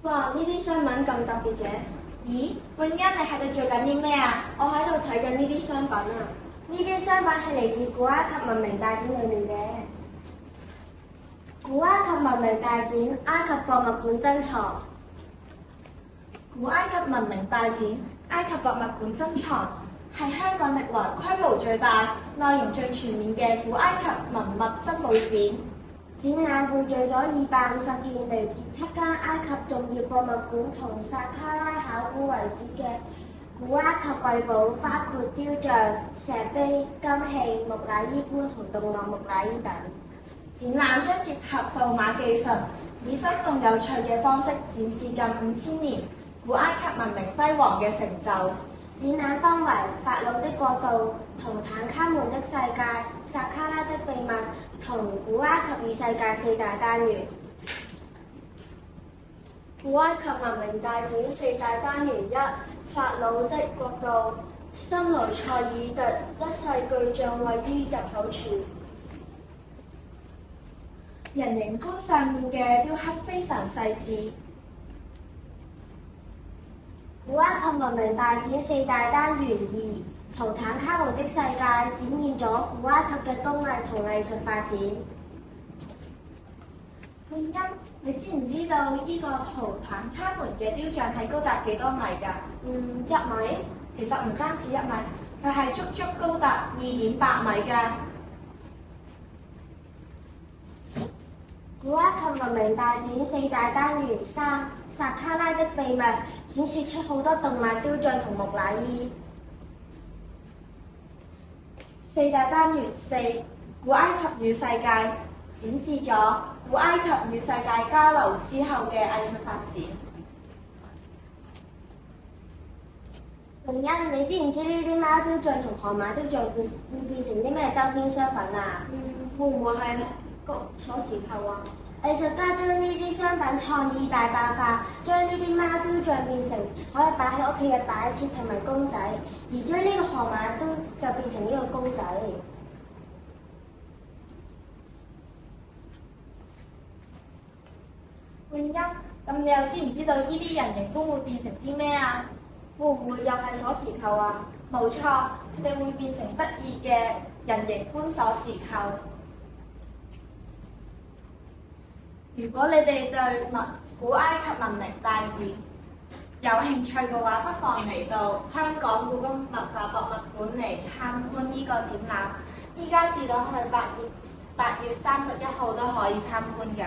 哇！呢啲商品咁特別嘅。咦，永欣你喺度做緊啲咩啊？我喺度睇緊呢啲商品啊。呢啲商品係嚟自古埃及文明大展裏面嘅。古埃及文明大展，埃及博物館珍藏。古埃及文明大展，埃及博物館珍藏，係香港歷來規模最大、內容最全面嘅古埃及文物珍寶展。展覽匯聚咗250件嚟自7間埃及重要博物館同薩卡拉考古遺址嘅古埃及瑰寶，包括雕像、石碑、金器、木乃伊棺同動物木乃伊等。展覽將結合數碼技術，以生動有趣嘅方式展示近5000年古埃及文明輝煌嘅成就。展覽分為法老的國度、圖坦卡門的世界、薩卡拉的秘密同古埃及與世界4大單元。古埃及文明大展4大單元：一、法老的國度，新萊塞爾特一世巨像位於入口處。人形棺上面嘅雕刻非常細緻。古埃及文明大展4大單元2、圖坦卡門的世界展現咗古埃及嘅工藝同藝術發展。永欣，你知唔知道呢個圖坦卡門嘅雕像係高達幾多米㗎1米。其實唔單止1米，佢係足足高達2.8米㗎。古埃及文明大展4大單元3、薩卡拉的秘密展示出好多動漫雕像同木乃伊。4大單元4、古埃及與世界展示咗古埃及與世界交流之後嘅藝術發展。永欣，你知唔知呢啲貓雕像同河馬雕像會變成啲咩周邊商品啊？會唔會係鎖匙扣啊？藝術家將呢啲商品創意大爆發，將呢啲貓雕像變成可以擺喺屋企嘅擺設同埋公仔，而將呢個河馬都就變成呢個公仔。永欣，咁你又知唔知道呢啲人形棺會變成啲咩啊？會唔會又係鎖匙扣啊？冇錯，佢哋會變成得意嘅人形棺鎖匙扣。如果你哋對古埃及文明大展有興趣嘅話，不妨嚟到香港故宮文化博物館嚟參觀呢個展覽。依家至到去8月31號都可以參觀㗎。